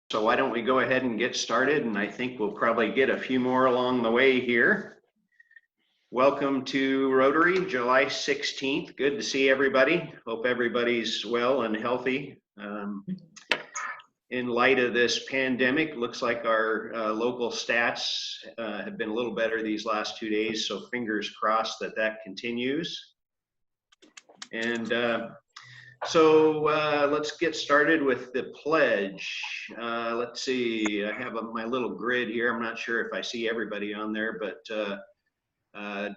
So why don't we go ahead and get started, and I think we'll probably get a few more along the way here. Welcome to Rotary, July 16th. Good to see everybody. Hope everybody's well and healthy. In light of this pandemic, looks like our local stats have been a little better these last 2 days, so fingers crossed that that continues. And so let's get started with the pledge. Let's see, I have my little grid here. I'm not sure if I see everybody on there, but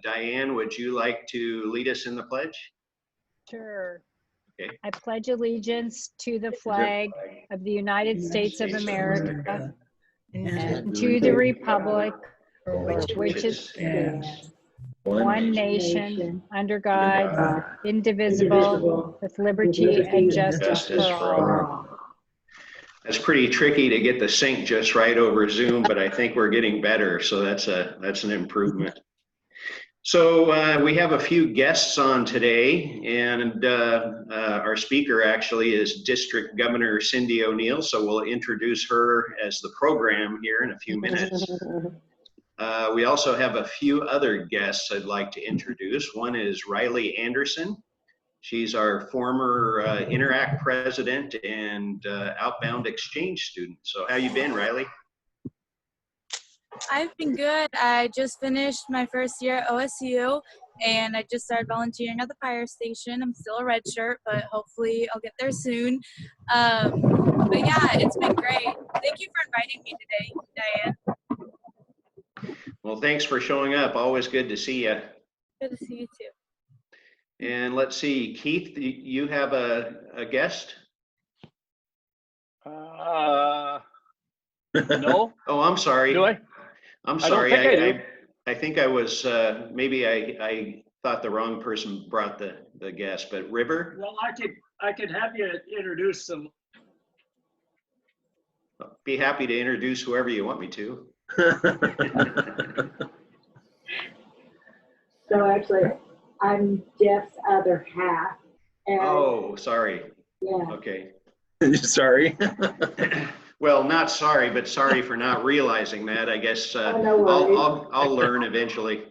Diane, would you like to lead us in the pledge? Sure. Okay. I pledge allegiance to the flag of the United States of America and to the republic for which it stands, one nation, under God, indivisible, with liberty and justice for all. That's pretty tricky to get the sync just right over Zoom, but I think we're getting better, so that's an improvement. So we have a few guests on today, and our speaker actually is District Governor Cindy O'Neill, so we'll introduce her as the program here in a few minutes. We also have a few other guests I'd like to introduce. One is Riley Anderson. She's our former Interact president and outbound exchange student. So how you been, Riley? I've been good. I just finished my first year at OSU, and I just started volunteering at the fire station. I'm still a red shirt, but hopefully I'll get there soon. But yeah, it's been great. Thank you for inviting me today, Diane. Well, thanks for showing up. Always good to see you. Good to see you too. And let's see, Keith, you have a guest? No. Oh, I'm sorry. Do I? I'm sorry. I don't think I do. I think I was, maybe I thought the wrong person brought the guest, but River? Well, I could have you introduce some. Be happy to introduce whoever you want me to. So actually, I'm Jeff's other half. And Oh, sorry. yeah, Okay. Sorry. Well, not sorry, but sorry for not realizing that. I guess Oh, no worries. I'll learn eventually.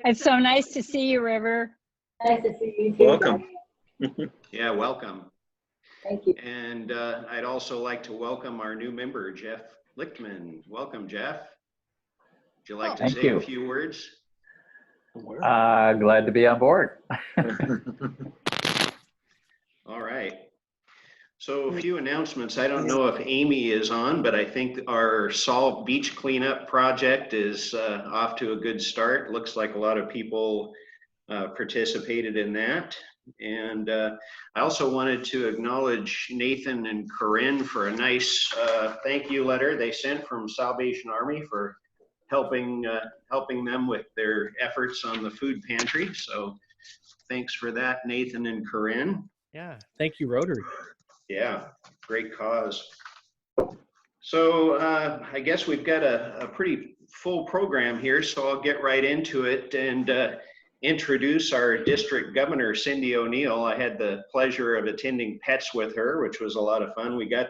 It's so nice to see you, River. nice to see you too. Welcome. Diane. Yeah, welcome. Thank you. And I'd also like to welcome our new member, Jeff Lichtman. Welcome, Jeff. Would you like to Thank say you. a few words? Glad to be on board. All right. So a few announcements. I don't know if Amy is on, but I think our Solve Beach Cleanup project is off to a good start. Looks like a lot of people participated in that. And I also wanted to acknowledge Nathan and Corinne for a nice thank you letter they sent from Salvation Army for helping them with their efforts on the food pantry. So thanks for that, Nathan and Corinne. Yeah. Thank you, Rotary. Yeah, great cause. So I guess we've got a pretty full program here, so I'll get right into it and introduce our district governor, Cindy O'Neill. I had the pleasure of attending PETS with her, which was a lot of fun. We got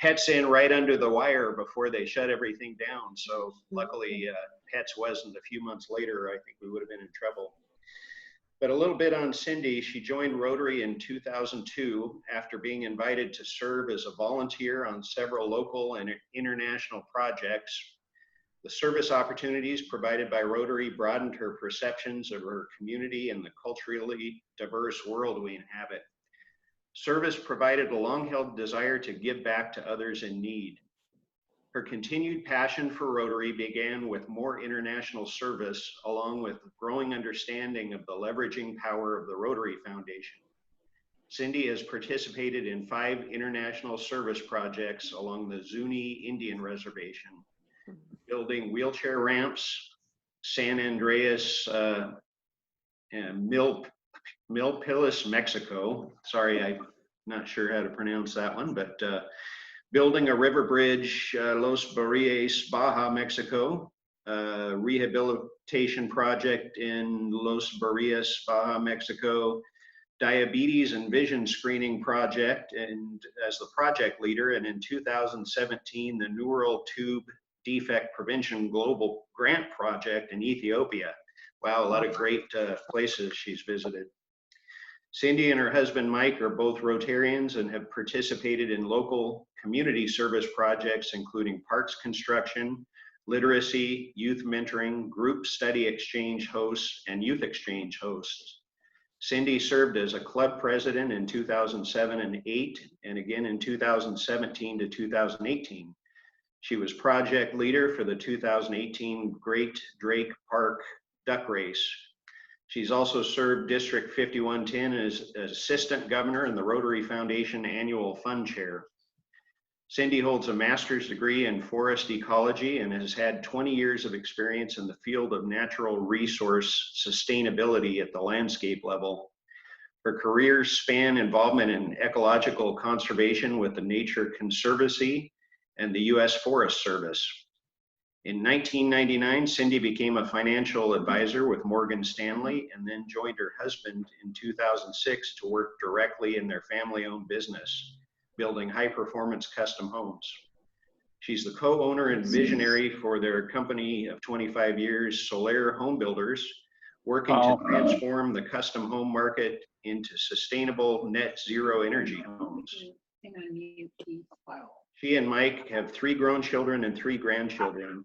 PETS in right under the wire before they shut everything down. So luckily PETS wasn't. A few months later, I think we would have been in trouble. But a little bit on Cindy. She joined Rotary in 2002 after being invited to serve as a volunteer on several local and international projects. The service opportunities provided by Rotary broadened her perceptions of her community and the culturally diverse world we inhabit. Service provided a long-held desire to give back to others in need. Her continued passion for Rotary began with more international service, along with growing understanding of the leveraging power of the Rotary Foundation. Cindy has participated in 5 international service projects along the Zuni Indian Reservation, building wheelchair ramps, San Andreas and Milpillas, Mexico. Sorry, I'm not sure how to pronounce that one, but building a river bridge, Los Barriles, Baja, Mexico, rehabilitation project in Los Barriles, Baja, Mexico, diabetes and vision screening project and as the project leader, and in 2017, the neural tube defect prevention global grant project in Ethiopia. Wow, a lot of great places she's visited. Cindy and her husband Mike are both Rotarians and have participated in local community service projects, including parks construction, literacy, youth mentoring, group study exchange hosts, and youth exchange hosts. Cindy served as a club president in 2007 and 8, and again in 2017 to 2018. She was project leader for the 2018 Great Drake Park Duck Race. She's also served District 5110 as assistant governor and the Rotary Foundation annual fund chair. Cindy holds a master's degree in forest ecology and has had 20 years of experience in the field of natural resource sustainability at the landscape level. Her careers span involvement in ecological conservation with the Nature Conservancy and the U.S. Forest Service. In 1999, Cindy became a financial advisor with Morgan Stanley and then joined her husband in 2006 to work directly in their family-owned business, building high-performance custom homes. She's the co-owner and visionary for their company of 25 years, Solaire Home Builders, working to transform the custom home market into sustainable net zero energy homes. She and Mike have 3 grown children and 3 grandchildren.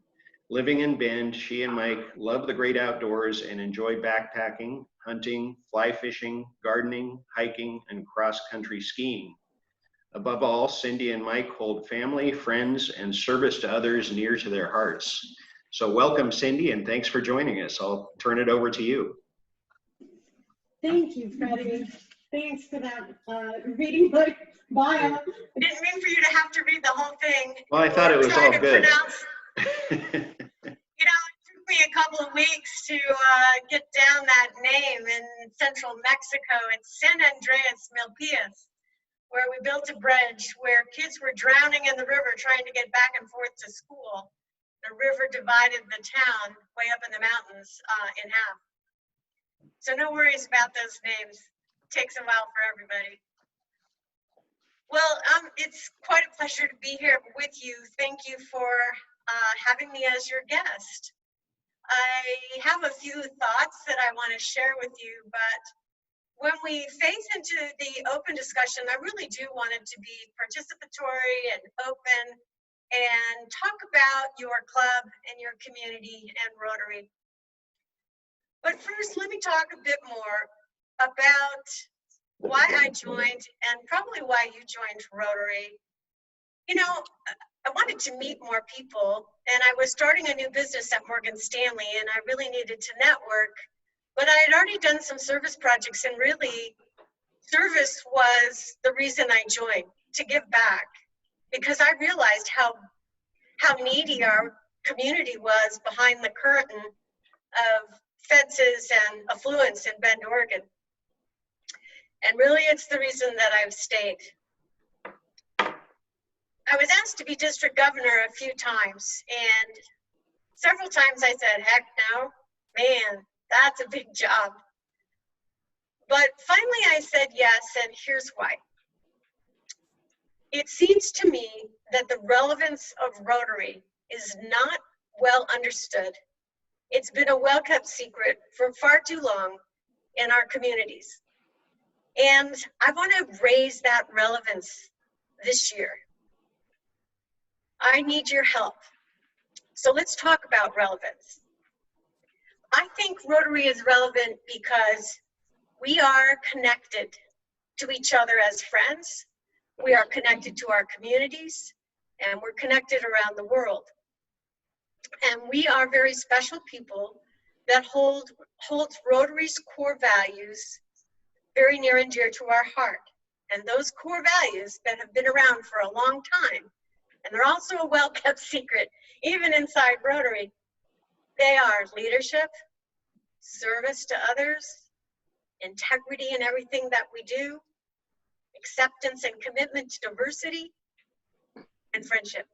Living in Bend, she and Mike love the great outdoors and enjoy backpacking, hunting, fly fishing, gardening, hiking, and cross-country skiing. Above all, Cindy and Mike hold family, friends, and service to others near to their hearts. So welcome, Cindy, and thanks for joining us. I'll turn it over to you. Thank you, Freddie. Thanks for that reading my bio. I didn't mean for you to have to read the whole thing. Well, I thought it was all good. You know, it took me a couple of weeks to get down that name in central Mexico. It's San Andreas Milpillas, where we built a bridge where kids were drowning in the river trying to get back and forth to school. The river divided the town way up in the mountains in half. So no worries about those names. It takes a while for everybody. Well, it's quite a pleasure to be here with you. Thank you for having me as your guest. I have a few thoughts that I want to share with you, but when we phase into the open discussion, I really do want it to be participatory and open and talk about your club and your community and Rotary. But first, let me talk a bit more about why I joined and probably why you joined Rotary. You know, I wanted to meet more people, and I was starting a new business at Morgan Stanley, and I really needed to network. But I had already done some service projects, and really, service was the reason I joined, to give back, because I realized how needy our community was behind the curtain of fences and affluence in Bend, Oregon. And really, it's the reason that I've stayed. I was asked to be district governor a few times, and several times I said, heck no, man, that's a big job. But finally I said yes, and here's why. It seems to me that the relevance of Rotary is not well understood. It's been a well-kept secret for far too long in our communities. And I want to raise that relevance this year. I need your help. So let's talk about relevance. I think Rotary is relevant because we are connected to each other as friends. We are connected to our communities, and we're connected around the world. And we are very special people that holds Rotary's core values very near and dear to our heart. And those core values that have been around for a long time, and they're also a well-kept secret, even inside Rotary, they are leadership, service to others, integrity in everything that we do, acceptance and commitment to diversity, and friendship.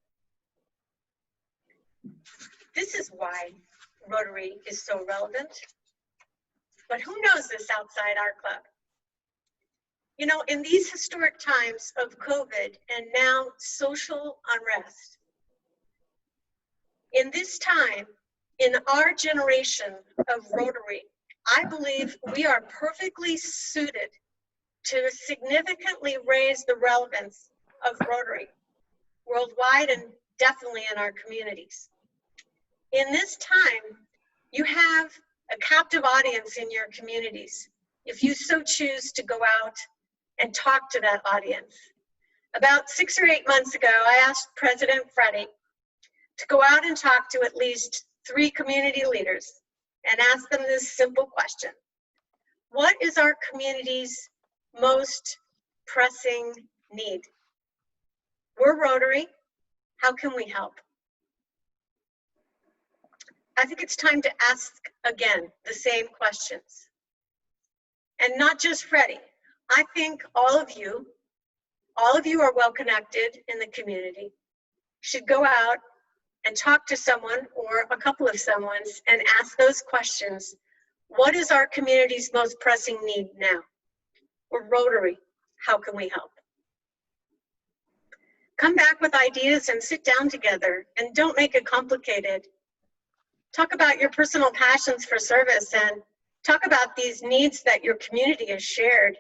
This is why Rotary is so relevant. But who knows this outside our club? You know, in these historic times of COVID and now social unrest, in this time, in our generation of Rotary, I believe we are perfectly suited to significantly raise the relevance of Rotary worldwide and definitely in our communities. In this time, you have a captive audience in your communities, if you so choose to go out and talk to that audience. About 6 or 8 months ago, I asked President Freddie to go out and talk to at least 3 community leaders and ask them this simple question. What is our community's most pressing need? We're Rotary. How can we help? I think it's time to ask again the same questions. And not just Freddie. I think all of you are well connected in the community, should go out and talk to someone or a couple of someones and ask those questions. What is our community's most pressing need now? We're Rotary. How can we help? Come back with ideas and sit down together, and don't make it complicated. Talk about your personal passions for service and talk about these needs that your community has shared,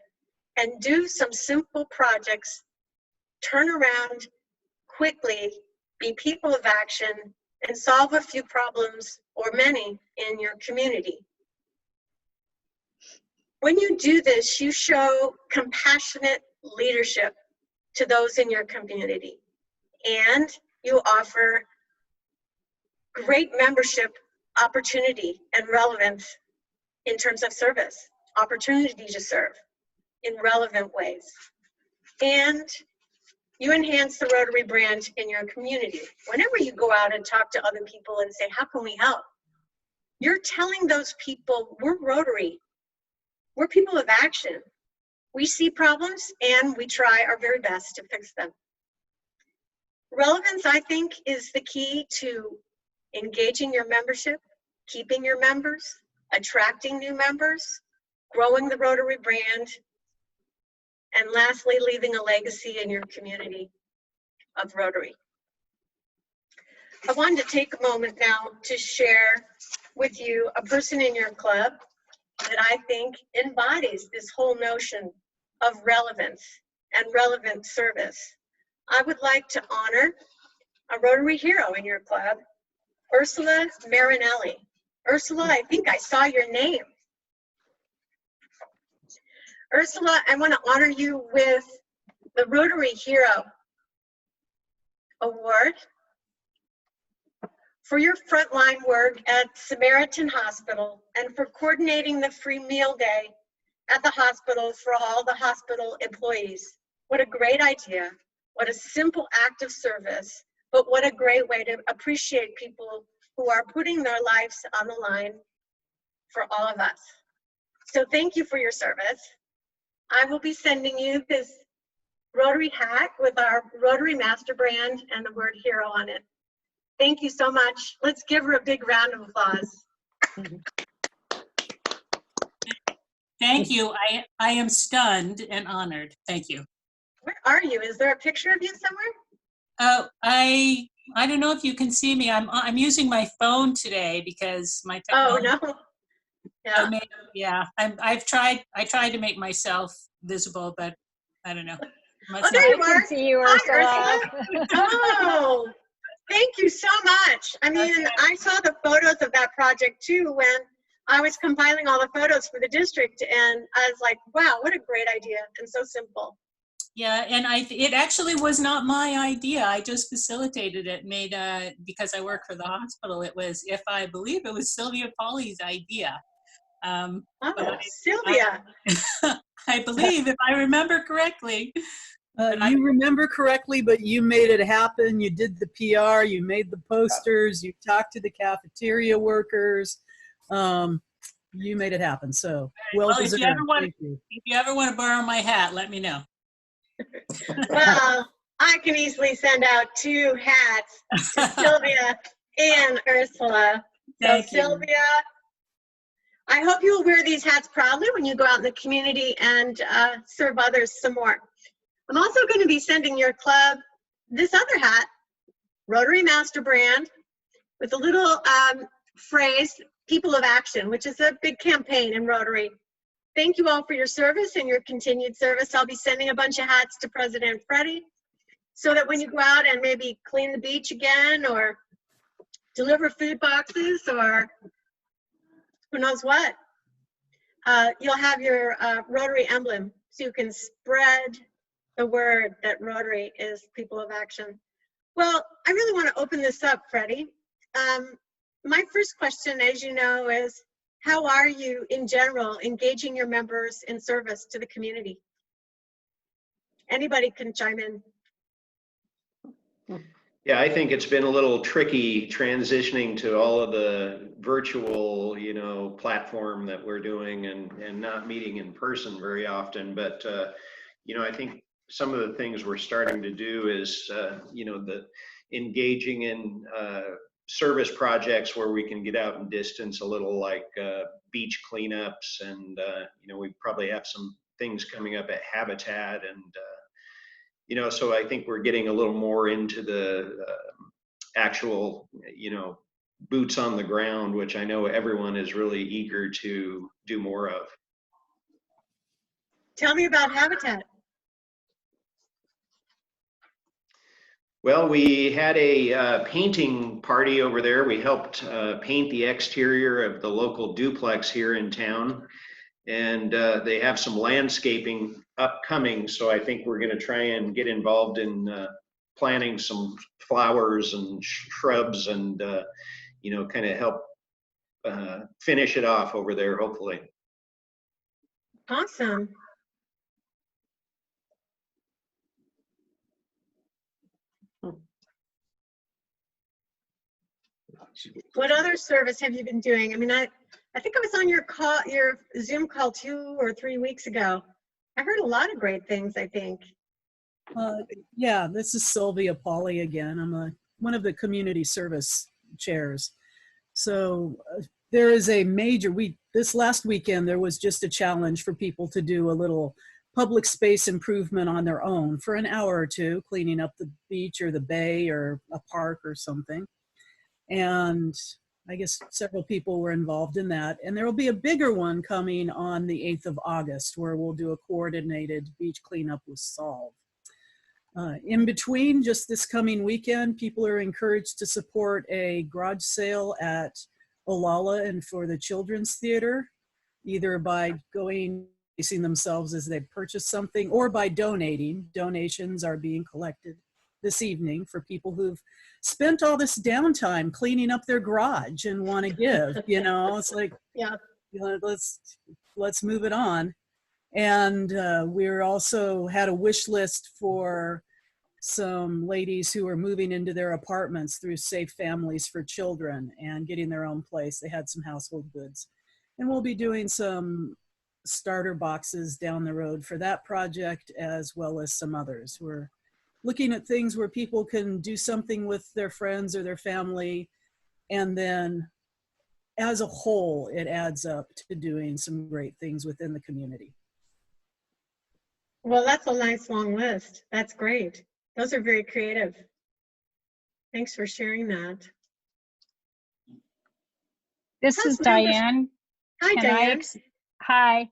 and do some simple projects. Turn around quickly, be people of action, and solve a few problems or many in your community. When you do this, you show compassionate leadership to those in your community, and you offer great membership opportunity and relevance in terms of service, opportunity to serve in relevant ways. And you enhance the Rotary brand in your community. Whenever you go out and talk to other people and say, how can we help? You're telling those people, we're Rotary. We're people of action. We see problems and we try our very best to fix them. Relevance, I think, is the key to engaging your membership, keeping your members, attracting new members, growing the Rotary brand, and lastly, leaving a legacy in your community of Rotary. I wanted to take a moment now to share with you a person in your club that I think embodies this whole notion of relevance and relevant service. I would like to honor a Rotary hero in your club, Ursula Marinelli. Ursula, I think I saw your name. Ursula, I want to honor you with the Rotary Hero Award for your frontline work at Samaritan Hospital and for coordinating the free meal day at the hospital for all the hospital employees. What a great idea. What a simple act of service, but what a great way to appreciate people who are putting their lives on the line for all of us. So thank you for your service. I will be sending you this Rotary hat with our Rotary Master brand and the word hero on it. Thank you so much. Let's give her a big round of applause. Thank you. I am stunned and honored. Thank you. Where are you? Is there a picture of you somewhere? Oh, I don't know if you can see me. I'm using my phone today because my technology. Oh no. Yeah. Yeah. I tried to make myself visible, but I don't know. Oh, there you I are. can see you, Hi, Ursula. Oh, thank you so much. I mean, Okay. I saw the photos of that project too when I was compiling all the photos for the district, and I was like, wow, what a great idea, and so simple. Yeah, and it actually was not my idea. I just facilitated it, because I work for the hospital. It was, I believe it was Sylvia Pauly's idea. Oh, Sylvia. I believe, if I remember correctly. You remember correctly, but you made it happen. You did the PR, you made the posters, you talked to the cafeteria workers. You made it happen. So well deserved. Thank you. If you ever want to borrow my hat, let me know. Well, I can easily send out 2 hats to Sylvia and Ursula. So Thank you. Sylvia, I hope you will wear these hats proudly when you go out in the community and serve others some more. I'm also going to be sending your club this other hat, Rotary Master Brand, with a little phrase, People of Action, which is a big campaign in Rotary. Thank you all for your service and your continued service. I'll be sending a bunch of hats to President Freddie so that when you go out and maybe clean the beach again or deliver food boxes or who knows what, you'll have your Rotary emblem so you can spread the word that Rotary is people of action. Well, I really want to open this up, Freddie. My first question, as you know, is how are you in general engaging your members in service to the community? Anybody can chime in. Yeah, I think it's been a little tricky transitioning to all of the virtual, platform that we're doing and not meeting in person very often. But, I think some of the things we're starting to do is, the engaging in service projects where we can get out and distance a little, like beach cleanups, and we probably have some things coming up at Habitat, and so I think we're getting a little more into the actual boots on the ground, which I know everyone is really eager to do more of. Tell me about Habitat. Well, we had a painting party over there. We helped paint the exterior of the local duplex here in town. And they have some landscaping upcoming. So I think we're going to try and get involved in planting some flowers and shrubs and, kind of help finish it off over there, hopefully. Awesome. What other service have you been doing? I mean, I think I was on your Zoom call 2 or 3 weeks ago. I heard a lot of great things, I think. Yeah, this is Sylvia Pauley again. I'm one of the community service chairs. So there is a major, this last weekend, there was just a challenge for people to do a little public space improvement on their own for an hour or two, cleaning up the beach or the bay or a park or something. And I guess several people were involved in that. And there will be a bigger one coming on the 8th of August where we'll do a coordinated beach cleanup with Solve. In between, just this coming weekend, people are encouraged to support a garage sale at Olalla and for the Children's Theater, either by facing themselves as they purchase something or by donating. Donations are being collected this evening for people who've spent all this downtime cleaning up their garage and want to give, it's like, yeah, let's move it on. And we're also had a wish list for some ladies who are moving into their apartments through Safe Families for Children and getting their own place. They had some household goods. And we'll be doing some starter boxes down the road for that project, as well as some others. We're looking at things where people can do something with their friends or their family, and then as a whole, it adds up to doing some great things within the community. Well, that's a nice long list. That's great. Those are very creative. Thanks for sharing that. This is Diane. Hi, Diane. Hi.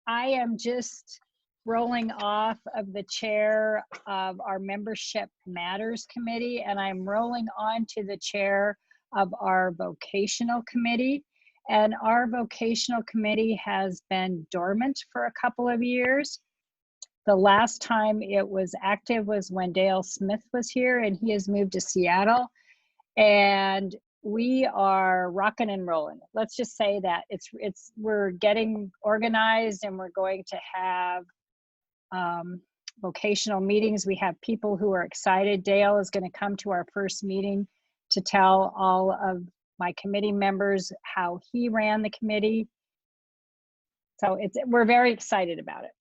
I am just rolling off of the chair of our Membership Matters Committee, and I'm rolling on to the chair of our Vocational Committee. And our Vocational Committee has been dormant for a couple of years. The last time it was active was when Dale Smith was here, and he has moved to Seattle. And we are rocking and rolling. Let's just say that we're getting organized, and we're going to have vocational meetings. We have people who are excited. Dale is going to come to our first meeting to tell all of my committee members how he ran the committee. So we're very excited about it.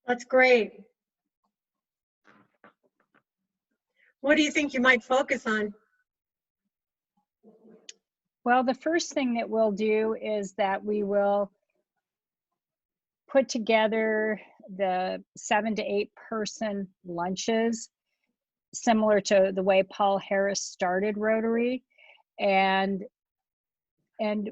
That's great. What do you think you might focus on? Well, the first thing that we'll do is that we will put together the 7 to 8 person lunches, similar to the way Paul Harris started Rotary. And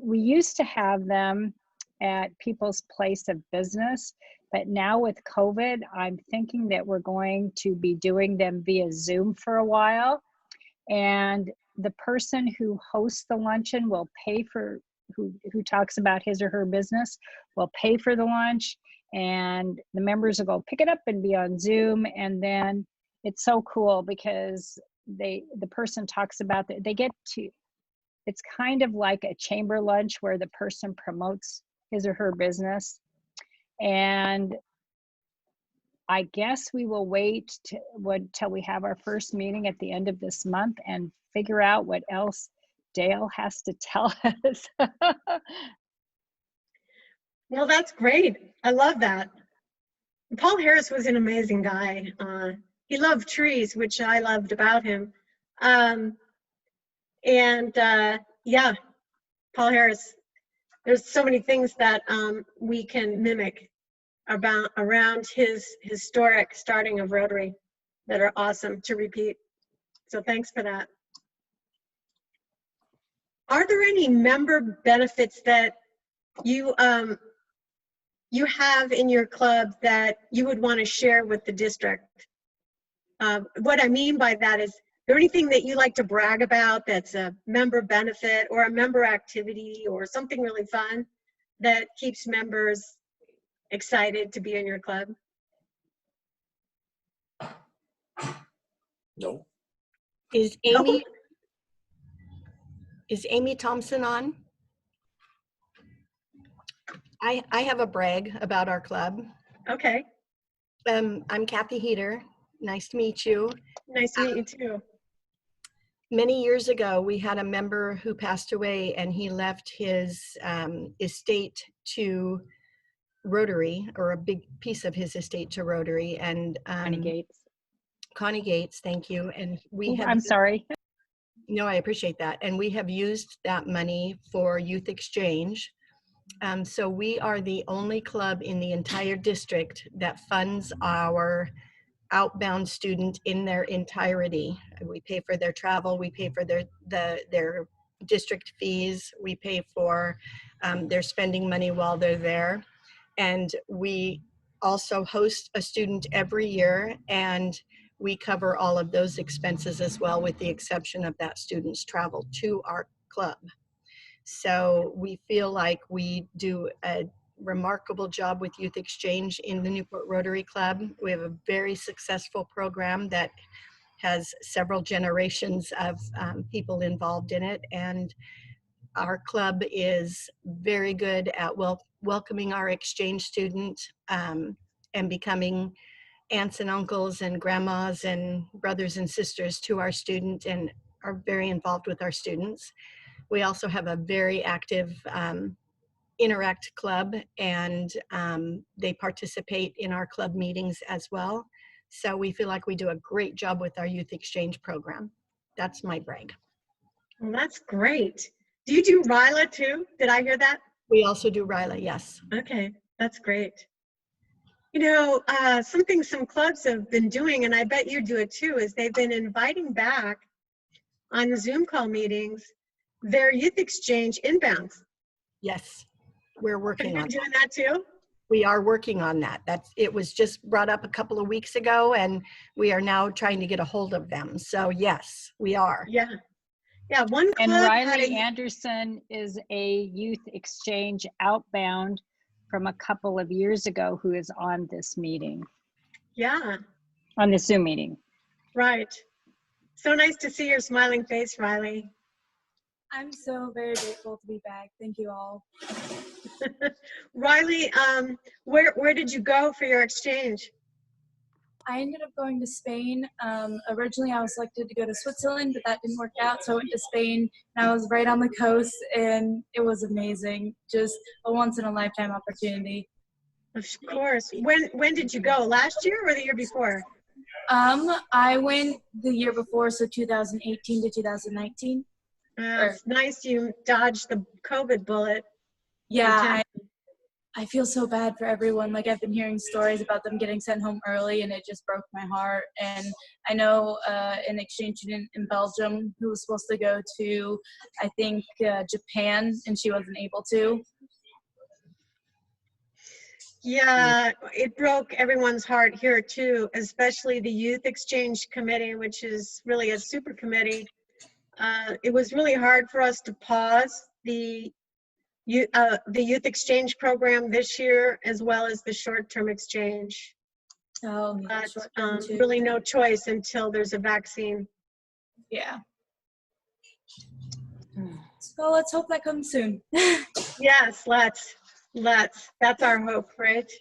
we used to have them at people's place of business, but now with COVID, I'm thinking that we're going to be doing them via Zoom for a while. And the person who hosts the luncheon will pay for, who talks about his or her business, will pay for the lunch, and the members will go pick it up and be on Zoom. And then it's so cool because the person talks about that they get to, it's kind of like a chamber lunch where the person promotes his or her business. And I guess we will wait till we have our first meeting at the end of this month and figure out what else Dale has to tell us. Well, that's great. I love that. Paul Harris was an amazing guy. He loved trees, which I loved about him. Yeah, Paul Harris, there's so many things that we can mimic around his historic starting of Rotary that are awesome to repeat. So thanks for that. Are there any member benefits that you have in your club that you would want to share with the district? What I mean by that is there anything that you like to brag about that's a member benefit or a member activity or something really fun that keeps members excited to be in your club? No. Is Amy Thompson on? I have a brag about our club. Okay. I'm Kathy Heater. Nice to meet you. Nice to meet you too. Many years ago, we had a member who passed away, and he left his estate to Rotary, or a big piece of his estate to Rotary. And Connie Gates. Connie Gates, thank you. And we have. I'm sorry. No, I appreciate that. And we have used that money for youth exchange. So we are the only club in the entire district that funds our outbound student in their entirety. We pay for their travel, we pay for their district fees, we pay for their spending money while they're there. And we also host a student every year, and we cover all of those expenses as well, with the exception of that student's travel to our club. So we feel like we do a remarkable job with youth exchange in the Newport Rotary Club. We have a very successful program that has several generations of people involved in it, and our club is very good at welcoming our exchange student and becoming aunts and uncles and grandmas and brothers and sisters to our student, and are very involved with our students. We also have a very active Interact Club, and they participate in our club meetings as well. So we feel like we do a great job with our youth exchange program. That's my brag. Well, that's great. Do you do RILA too? Did I hear that? We also do RILA, yes. Okay, that's great. You know, something some clubs have been doing, and I bet you do it too, is they've been inviting back on the Zoom call meetings their youth exchange inbounds. Yes, we're working on that. Doing that too? We are working on that. It was just brought up a couple of weeks ago, and we are now trying to get a hold of them. So yes, we are. Yeah. Yeah, one club. And Riley Anderson is a youth exchange outbound from a couple of years ago who is on this meeting. Yeah. On the Zoom meeting. Right. So nice to see your smiling face, Riley. I'm so very grateful to be back. Thank you all. Riley, where did you go for your exchange? I ended up going to Spain. Originally, I was selected to go to Switzerland, but that didn't work out. So I went to Spain, and I was right on the coast, and it was amazing. Just a once-in-a-lifetime opportunity. Of course. When did you go? Last year or the year before? I went the year before, so 2018 to 2019. It's nice you dodged the COVID bullet. Yeah, I feel so bad for everyone. Like, I've been hearing stories about them getting sent home early, and it just broke my heart. And I know an exchange student in Belgium who was supposed to go to, I think, Japan, and she wasn't able to. Yeah, it broke everyone's heart here too, especially the Youth Exchange Committee, which is really a super committee. It was really hard for us to pause the Youth Exchange program this year, as well as the short-term exchange. Oh, But short-term too. really no choice until there's a vaccine. Yeah. So let's hope that comes soon. Yes, let's. That's our hope, right?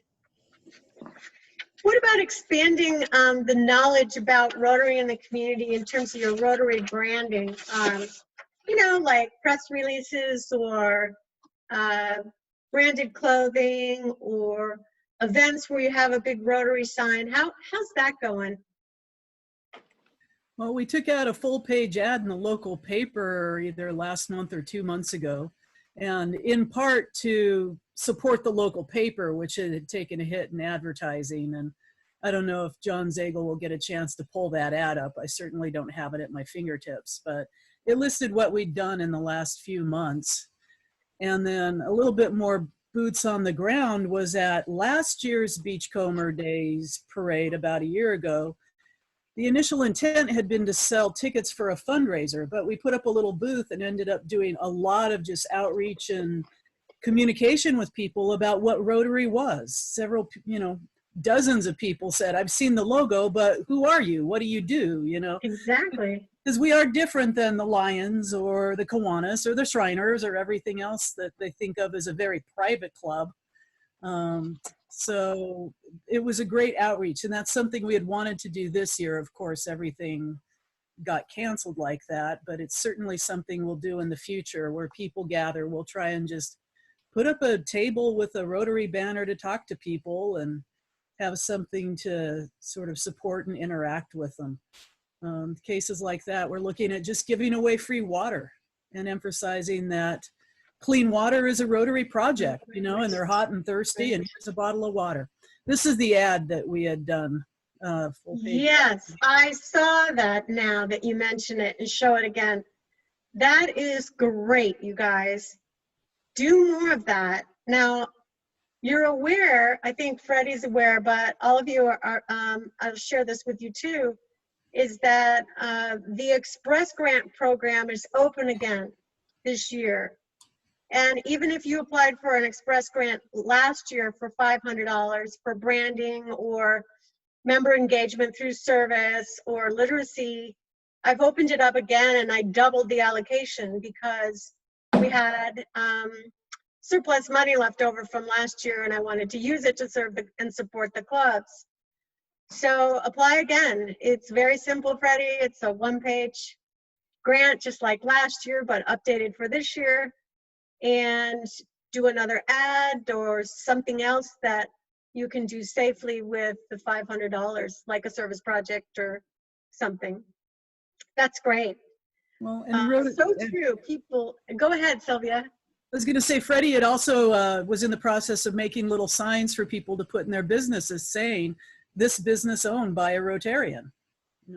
What about expanding the knowledge about Rotary in the community in terms of your Rotary branding? You know, like press releases or branded clothing or events where you have a big Rotary sign. How's that going? Well, we took out a full-page ad in the local paper either last month or 2 months ago, and in part to support the local paper, which had taken a hit in advertising. And I don't know if John Zagel will get a chance to pull that ad up. I certainly don't have it at my fingertips, but it listed what we'd done in the last few months. And then a little bit more boots on the ground was at last year's Beachcomber Days parade about a year ago. The initial intent had been to sell tickets for a fundraiser, but we put up a little booth and ended up doing a lot of just outreach and communication with people about what Rotary was. Several, dozens of people said, I've seen the logo, but who are you? What do you do? Exactly. Because we are different than the Lions or the Kiwanis or the Shriners or everything else that they think of as a very private club. So it was a great outreach, and that's something we had wanted to do this year. Of course, everything got canceled like that, but it's certainly something we'll do in the future where people gather. We'll try and just put up a table with a Rotary banner to talk to people and have something to sort of support and interact with them. Cases like that, we're looking at just giving away free water and emphasizing that clean water is a Rotary project, and they're hot and thirsty, and here's a bottle of water. This is the ad that we had done. Full page. Yes, I saw that now that you mention it, and show it again. That is great, you guys. Do more of that. Now, you're aware, I think Freddie's aware, but all of you are I'll share this with you too, is that the Express Grant program is open again this year. And even if you applied for an Express Grant last year for $500 for branding or member engagement through service or literacy, I've opened it up again and I doubled the allocation because we had surplus money left over from last year and I wanted to use it to serve and support the clubs. So apply again. It's very simple, Freddie. It's a one-page grant just like last year, but updated for this year. And do another ad or something else that you can do safely with the $500, like a service project or something. That's great. Well, and so true. People, go ahead, Sylvia. I was going to say, Freddie had also was in the process of making little signs for people to put in their businesses saying, this business owned by a Rotarian,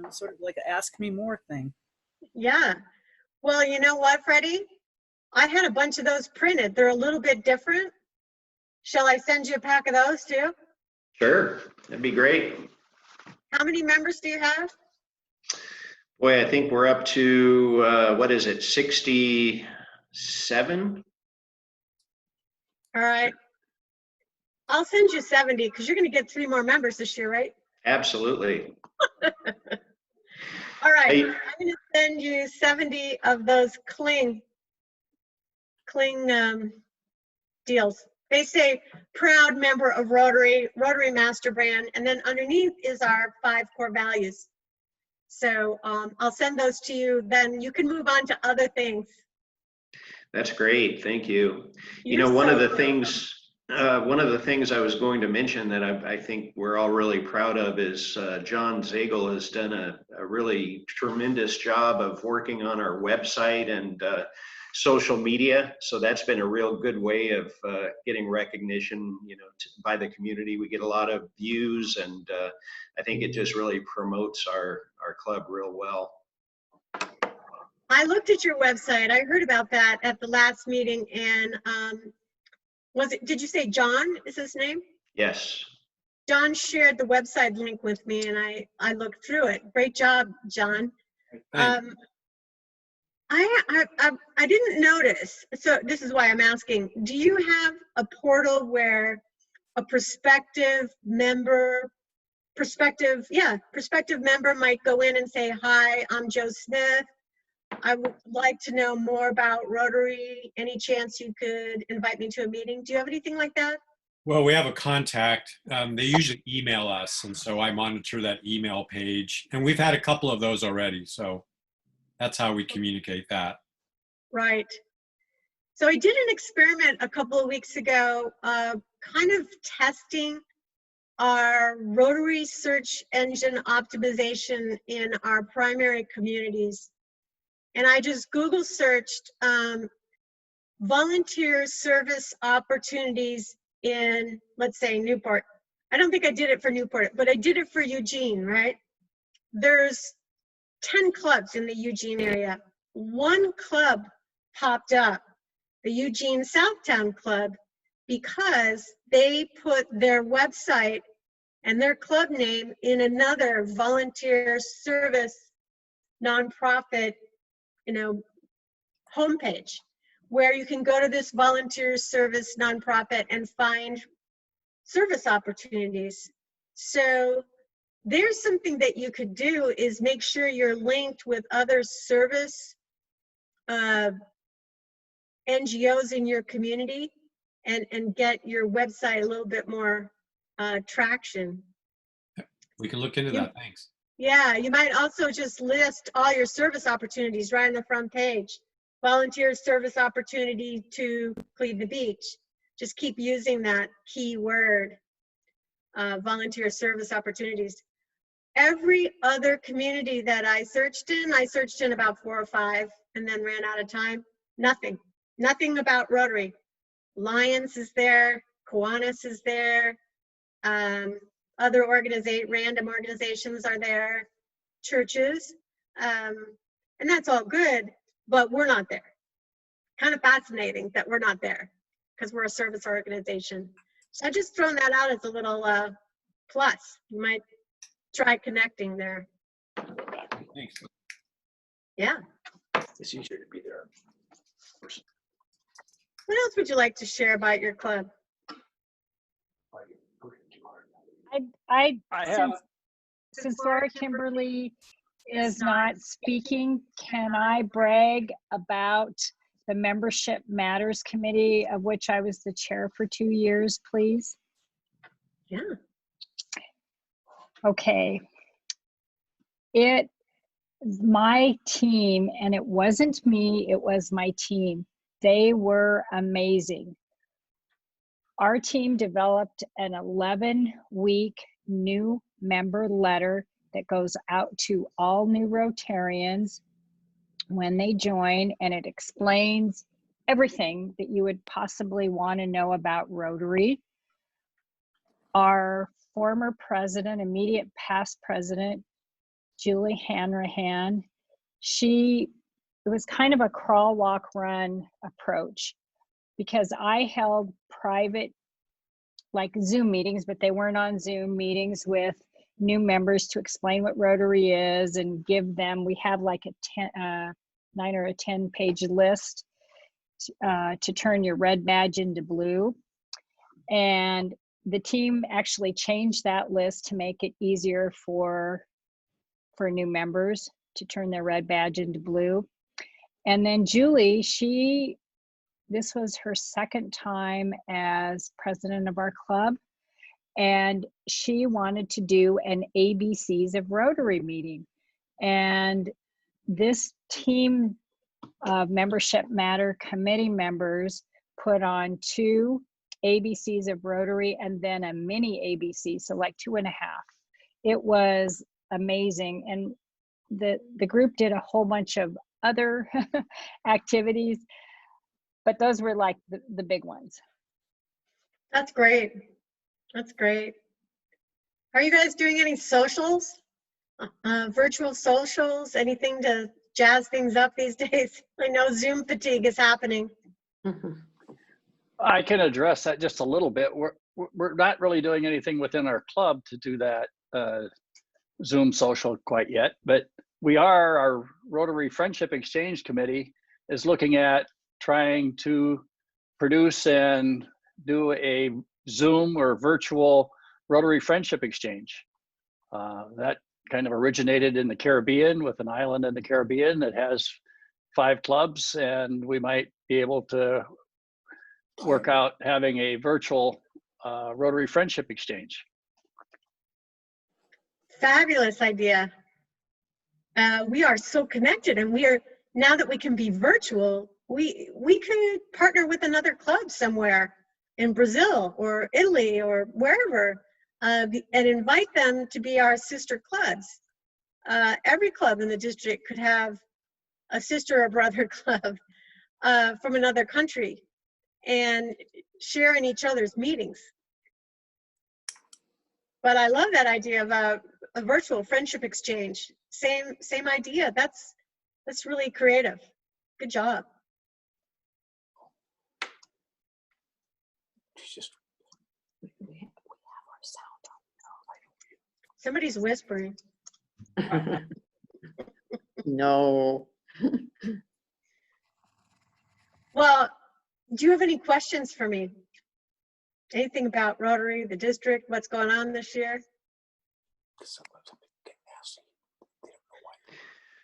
sort of like an ask me more thing. Yeah. Well, you know what, Freddie? I had a bunch of those printed. They're a little bit different. Shall I send you a pack of those too? Sure, that'd be great. How many members do you have? Boy, I think we're up to, what is it, 67? All right. I'll send you 70 because you're going to get 3 more members this year, right? Absolutely. All right. I'm going to send you 70 of those cling deals. They say proud member of Rotary, Rotary Master Brand, and then underneath is our 5 core values. So I'll send those to you. Then you can move on to other things. That's great. Thank you. You're One so of the welcome. things One of the things I was going to mention that I think we're all really proud of is John Zagel has done a really tremendous job of working on our website and social media. So that's been a real good way of getting recognition, you know, by the community. We get a lot of views, and I think it just really promotes our club real well. I looked at your website. I heard about that at the last meeting, and did you say John is his name? Yes. John shared the website link with me, and I looked through it. Great job, John. I didn't notice, so this is why I'm asking. Do you have a portal where a prospective member might go in and say, "Hi, I'm Joe Smith. I would like to know more about Rotary. Any chance you could invite me to a meeting?" Do you have anything like that? Well, we have a contact. They usually email us, and so I monitor that email page. And we've had a couple of those already, so that's how we communicate that. Right. So I did an experiment a couple of weeks ago, kind of testing our Rotary search engine optimization in our primary communities. And I just Google searched volunteer service opportunities in, let's say, Newport. I don't think I did it for Newport, but I did it for Eugene, right? There's 10 clubs in the Eugene area. One club popped up, the Eugene Southtown Club, because they put their website and their club name in another volunteer service nonprofit, you know, homepage, where you can go to this volunteer service nonprofit and find service opportunities. So there's something that you could do, is make sure you're linked with other service NGOs in your community, and get your website a little bit more traction. We can look into that. Thanks. Yeah, you might also just list all your service opportunities right on the front page. Volunteer service opportunity to clean the beach. Just keep using that keyword, volunteer service opportunities. Every other community that I searched in about 4 or 5, and then ran out of time. Nothing about Rotary. Lions is there, Kiwanis is there, other random organizations are there, churches, and that's all good, but we're not there. Kind of fascinating that we're not there, because we're a service organization. So I just thrown that out as a little plus. You might try connecting there. Thanks. Yeah. It's easier to be there. What else would you like to share about your club? Since Laura Kimberly is not speaking, can I brag about the Membership Matters Committee, of which I was the chair for 2 years, please? Yeah. Okay. My team, and it wasn't me, it was my team. They were amazing. Our team developed an 11-week new member letter that goes out to all new Rotarians when they join, and it explains everything that you would possibly want to know about Rotary. Our former president, immediate past president, Julie Hanrahan, it was kind of a crawl, walk, run approach, because I held private, like Zoom meetings, but they weren't on Zoom meetings, with new members to explain what Rotary is and give them, we had like a 9 or 10 page list to turn your red badge into blue. And the team actually changed that list to make it easier for new members to turn their red badge into blue. And then Julie, this was her second time as president of our club, and she wanted to do an ABCs of Rotary meeting. And this team of Membership Matter committee members put on 2 ABCs of Rotary and then a mini ABC, so like 2.5. It was amazing. And the group did a whole bunch of other activities, but those were like the big ones. That's great. That's great. Are you guys doing any socials? Virtual socials? Anything to jazz things up these days? I know Zoom fatigue is happening. I can address that just a little bit. We're not really doing anything within our club to do that Zoom social quite yet, but our Rotary Friendship Exchange Committee is looking at trying to produce and do a Zoom or virtual Rotary Friendship Exchange. That kind of originated in the Caribbean, with an island in the Caribbean that has 5 clubs, and we might be able to work out having a virtual Rotary Friendship Exchange. Fabulous idea. We are so connected, and now that we can be virtual, we could partner with another club somewhere in Brazil or Italy or wherever, and invite them to be our sister clubs. Every club in the district could have a sister or brother club from another country and share in each other's meetings. But I love that idea about a virtual friendship exchange. Same idea. That's really creative. Good job. Somebody's whispering. No. Well, do you have any questions for me? Anything about Rotary, the district, what's going on this year?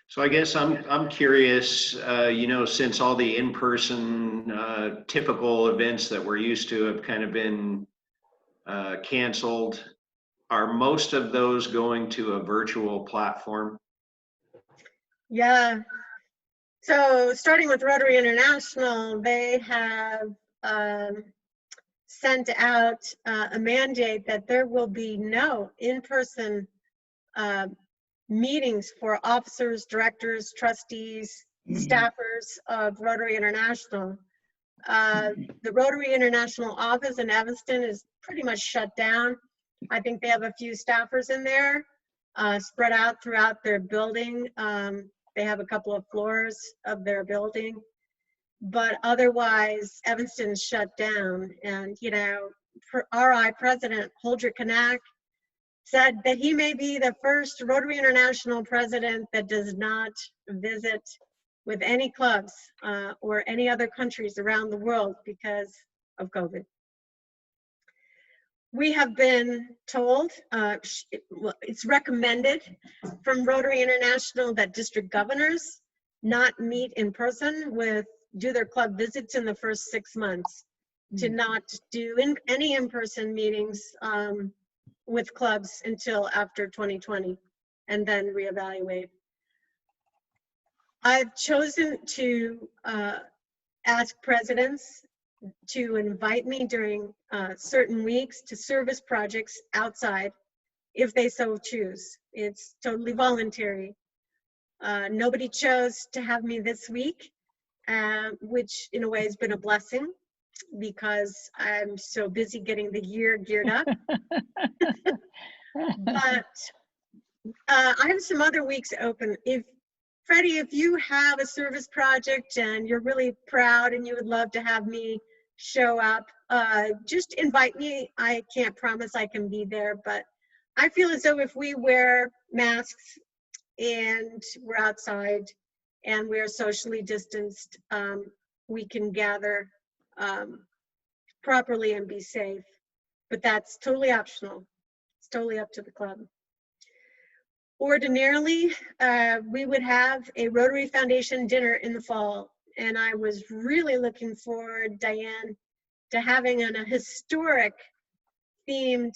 So I guess I'm curious, since all the in-person typical events that we're used to have kind of been canceled, are most of those going to a virtual platform? Yeah. So starting with Rotary International, they have sent out a mandate that there will be no in-person meetings for officers, directors, trustees, staffers of Rotary International. The Rotary International office in Evanston is pretty much shut down. I think they have a few staffers in there spread out throughout their building. They have a couple of floors of their building, but otherwise Evanston's shut down. And, RI President Holdridge Kanak said that he may be the first Rotary International president that does not visit with any clubs or any other countries around the world because of COVID. We have been told, it's recommended from Rotary International that district governors not meet in person do their club visits in the first 6 months, to not do any in-person meetings with clubs until after 2020, and then reevaluate. I've chosen to ask presidents to invite me during certain weeks to service projects outside if they so choose. It's totally voluntary. Nobody chose to have me this week, which in a way has been a blessing because I'm so busy getting the year geared up. But I have some other weeks open. Freddie, if you have a service project and you're really proud and you would love to have me show up, just invite me. I can't promise I can be there, but I feel as though if we wear masks and we're outside and we're socially distanced, we can gather properly and be safe. But that's totally optional. It's totally up to the club. Ordinarily, we would have a Rotary Foundation dinner in the fall, and I was really looking forward, Diane, to having a historic themed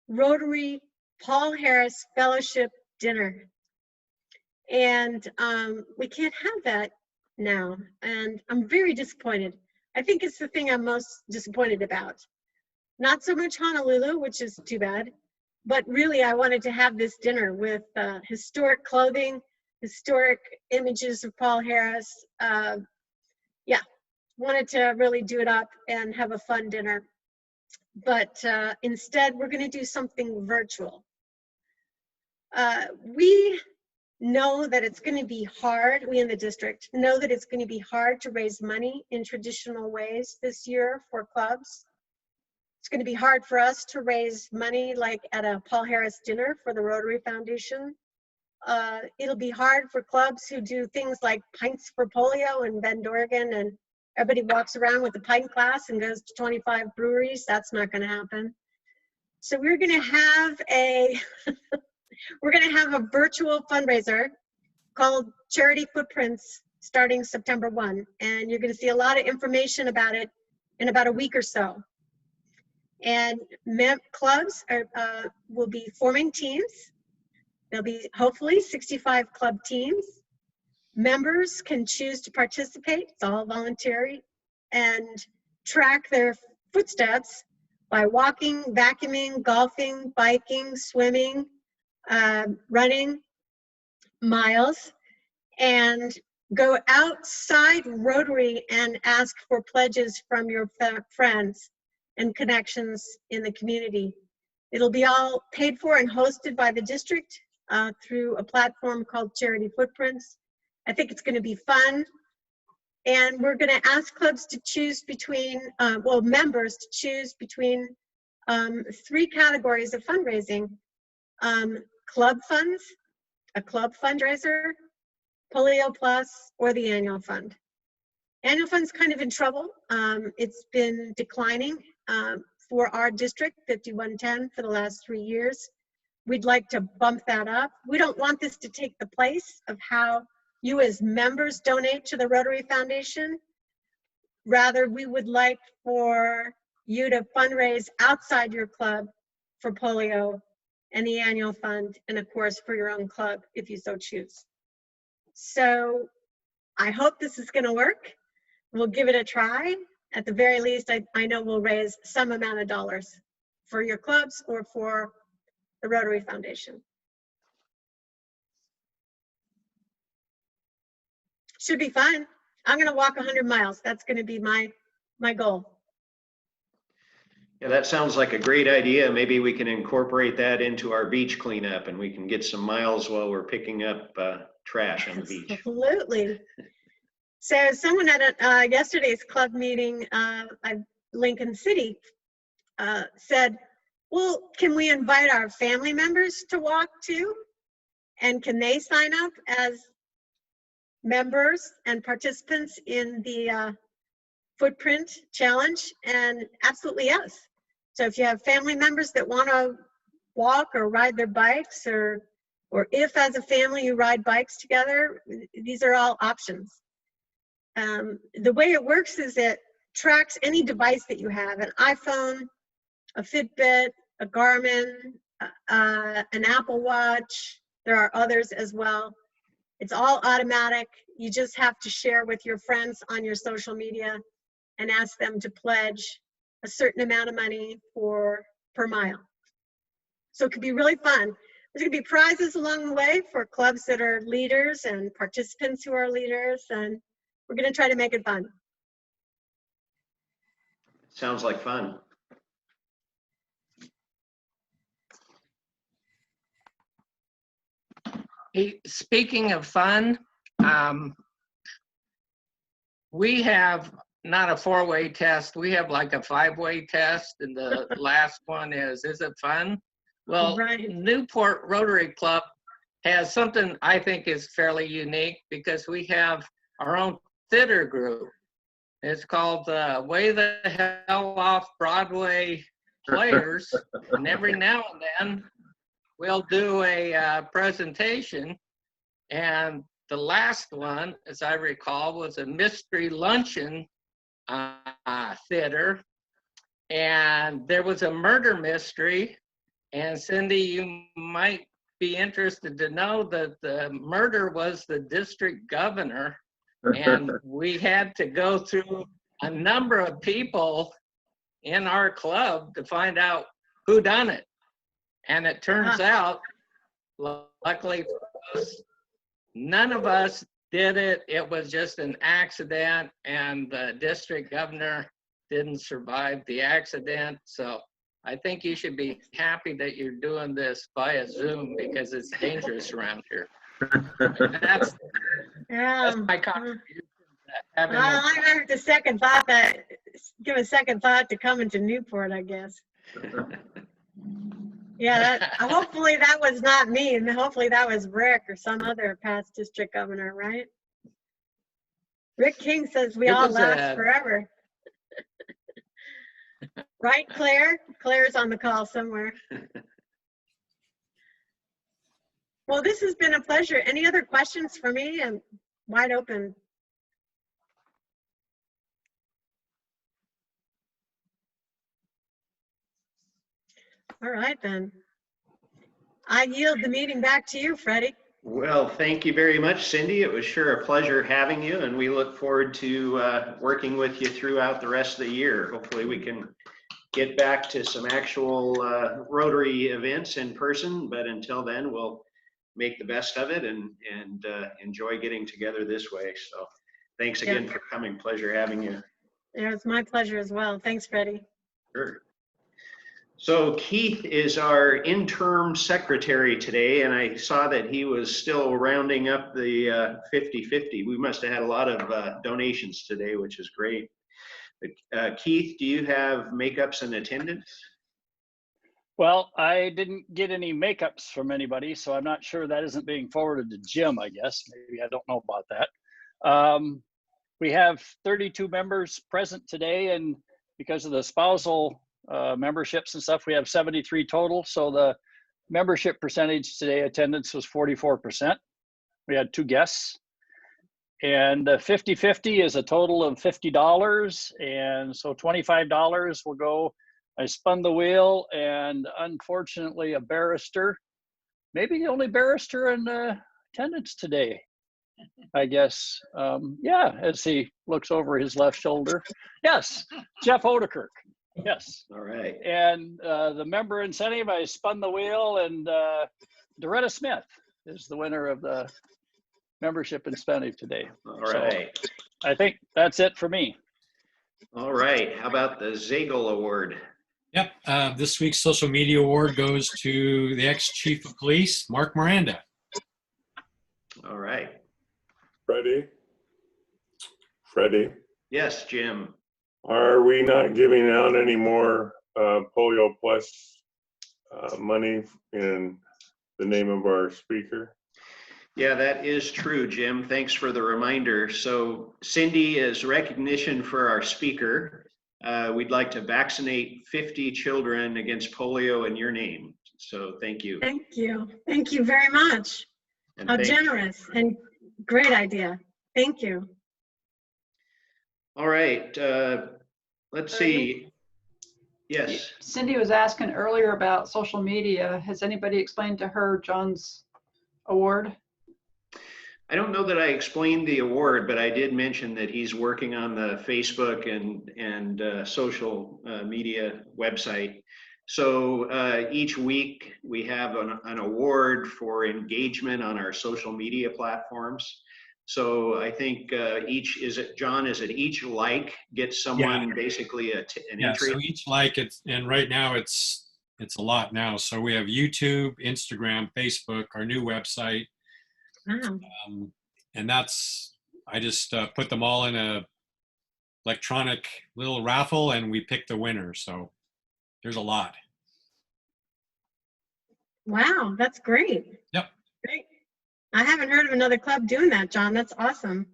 Rotary Paul Harris Fellowship dinner. And we can't have that now, and I'm very disappointed. I think it's the thing I'm most disappointed about. Not so much Honolulu, which is too bad, but really I wanted to have this dinner with historic clothing, historic images of Paul Harris. Yeah, wanted to really do it up and have a fun dinner. But instead, we're going to do something virtual. We know that it's going to be hard, we in the district know that it's going to be hard to raise money in traditional ways this year for clubs. It's going to be hard for us to raise money like at a Paul Harris dinner for the Rotary Foundation. It'll be hard for clubs who do things like Pints for Polio in Bend, Oregon, and everybody walks around with a pint glass and goes to 25 breweries. That's not going to happen. So we're going to have a we're going to have a virtual fundraiser called Charity Footprints starting September 1, and you're going to see a lot of information about it in about a week or so. And clubs will be forming teams. There'll be hopefully 65 club teams. Members can choose to participate, it's all voluntary, and track their footsteps by walking, vacuuming, golfing, biking, swimming, running miles, and go outside Rotary and ask for pledges from your friends and connections in the community. It'll be all paid for and hosted by the district through a platform called Charity Footprints. I think it's going to be fun. And we're going to ask clubs to choose between, members to choose between 3 categories of fundraising. Club funds, a club fundraiser, Polio Plus, or the annual fund. Annual fund's kind of in trouble. It's been declining for our district, 5110, for the last 3 years. We'd like to bump that up. We don't want this to take the place of how you as members donate to the Rotary Foundation. Rather, we would like for you to fundraise outside your club for polio and the annual fund, and of course for your own club if you so choose. So I hope this is going to work. We'll give it a try. At the very least, I know we'll raise some amount of dollars for your clubs or for the Rotary Foundation. Should be fun. I'm going to walk 100 miles. That's going to be my goal. Yeah, that sounds like a great idea. Maybe we can incorporate that into our beach cleanup and we can get some miles while we're picking up trash on the beach. Absolutely. So someone at yesterday's club meeting at Lincoln City said, well, can we invite our family members to walk too? And can they sign up as members and participants in the footprint challenge? And absolutely yes. So if you have family members that want to walk or ride their bikes, or if as a family you ride bikes together, these are all options. The way it works is it tracks any device that you have, an iPhone, a Fitbit, a Garmin, an Apple Watch. There are others as well. It's all automatic. You just have to share with your friends on your social media and ask them to pledge a certain amount of money per mile. So it could be really fun. There's going to be prizes along the way for clubs that are leaders and participants who are leaders, and we're going to try to make it fun. Sounds like fun. Speaking of fun, we have not a 4-way test. We have like a 5-way test, and the last one is it fun? Well, Right. Newport Rotary Club has something I think is fairly unique because we have our own theater group. It's called Way the Hell Off Broadway Players, and every now and then we'll do a presentation, and the last one, as I recall, was a mystery luncheon theater, and there was a murder mystery. And Cindy, you might be interested to know that the murder was the district governor, and we had to go through a number of people in our club to find out who done it. And it turns out, luckily for us, none of us did it. It was just an accident, and the district governor didn't survive the accident. So I think you should be happy that you're doing this via Zoom because it's dangerous around here. That's my contribution. Well, I have to second thought that, give a second thought to coming to Newport, I guess. Yeah, hopefully that was not me, and hopefully that was Rick or some other past district governor, right? Rick King says we all last forever. Right, Claire? Claire's on the call somewhere. Well, this has been a pleasure. Any other questions for me? I'm wide open. All right, then. I yield the meeting back to you, Freddie. Well, thank you very much, Cindy. It was sure a pleasure having you, and we look forward to working with you throughout the rest of the year. Hopefully we can get back to some actual Rotary events in person, but until then, we'll make the best of it and enjoy getting together this way. So thanks again for coming. Pleasure having you. Yeah, it's my pleasure as well. Thanks, Freddie. Sure. So Keith is our interim secretary today, and I saw that he was still rounding up the 50-50. We must have had a lot of donations today, which is great. Keith, do you have makeups and attendance? Well, I didn't get any makeups from anybody, so I'm not sure that isn't being forwarded to Jim, I guess. Maybe I don't know about that. We have 32 members present today, and because of the spousal memberships and stuff, we have 73 total. So the membership percentage today, attendance was 44%. We had 2 guests. And 50-50 is a total of $50. And so $25 will go. I spun the wheel, and unfortunately a barrister, maybe the only barrister in attendance today, I guess. Yeah, as he looks over his left shoulder. Yes, Jeff Odekirk. Yes. All right. And the member incentive, I spun the wheel, and Doretta Smith is the winner of the membership incentive today. All right. So I think that's it for me. All right. How about the Zagel Award? Yep. This week's social media award goes to the ex-chief of police, Mark Miranda. All right. Freddie. Yes, Jim. Are we not giving out any more Polio Plus money in the name of our speaker? Yeah, that is true, Jim. Thanks for the reminder. So Cindy, as recognition for our speaker, we'd like to vaccinate 50 children against polio in your name. So thank you. Thank you. Thank you very much. And how generous and great idea. Thank you. All right. Let's see. Yes. Cindy was asking earlier about social media. Has anybody explained to her John's award? I don't know that I explained the award, but I did mention that he's working on the Facebook and social media website. So each week we have an award for engagement on our social media platforms. So I think John, is it each like gets someone basically an entry? So each like, and right now it's a lot now. So we have YouTube, Instagram, Facebook, our new website. And that's, I just put them all in a electronic little raffle and we pick the winner. So there's a lot. Wow, that's great. Yep. Great. I haven't heard of another club doing that, John. That's awesome.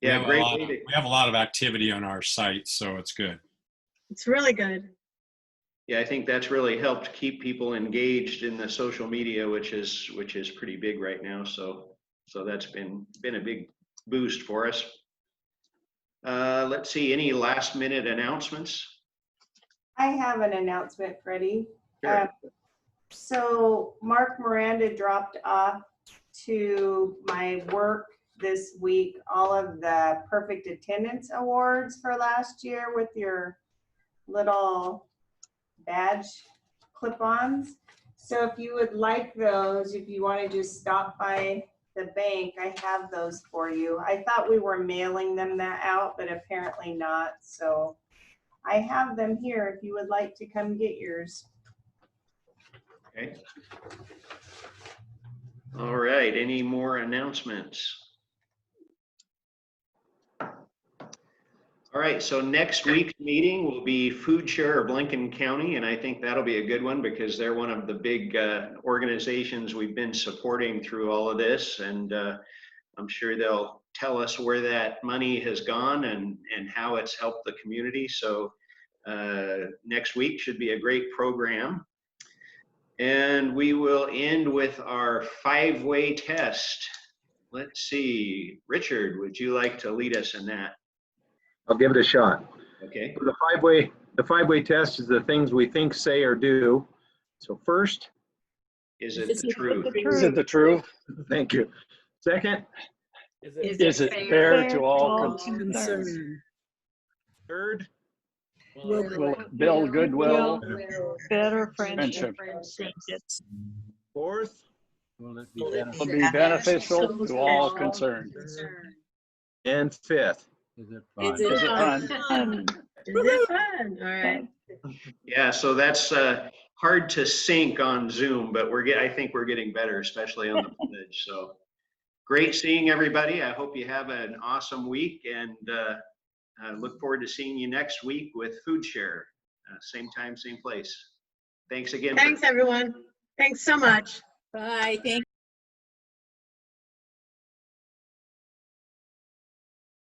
Yeah, we have a lot of activity on our site, so it's good. It's really good. Yeah, I think that's really helped keep people engaged in the social media, which is pretty big right now. So that's been a big boost for us. Let's see, any last minute announcements? I have an announcement, Freddie. Sure. So Mark Miranda dropped off to my work this week all of the perfect attendance awards for last year with your little badge clip-ons. So if you would like those, if you want to just stop by the bank, I have those for you. I thought we were mailing them that out, but apparently not. So I have them here if you would like to come get yours. Okay. All right, any more announcements? All right, so next week's meeting will be Food Share of Lincoln County, and I think that'll be a good one because they're one of the big organizations we've been supporting through all of this, and I'm sure they'll tell us where that money has gone and how it's helped the community. So next week should be a great program. And we will end with our 5-way test. Let's see, Richard, would you like to lead us in that? I'll give it a shot. Okay. The five-way test is the things we think, say, or do. So first, is it the truth? Is it the truth? Thank you. Second, is it fair to all concerned? Third, will it build goodwill, better friendship? Fourth, Will it be beneficial to all concerned? And fifth, is it Is it fun? Is it fun? All right. Yeah, so that's hard to sync on Zoom, but I think we're getting better, especially on the pledge. So great seeing everybody. I hope you have an awesome week, and I look forward to seeing you next week with Food Share. Same time, same place. Thanks again. Thanks, everyone. Thanks so much. Bye. Thank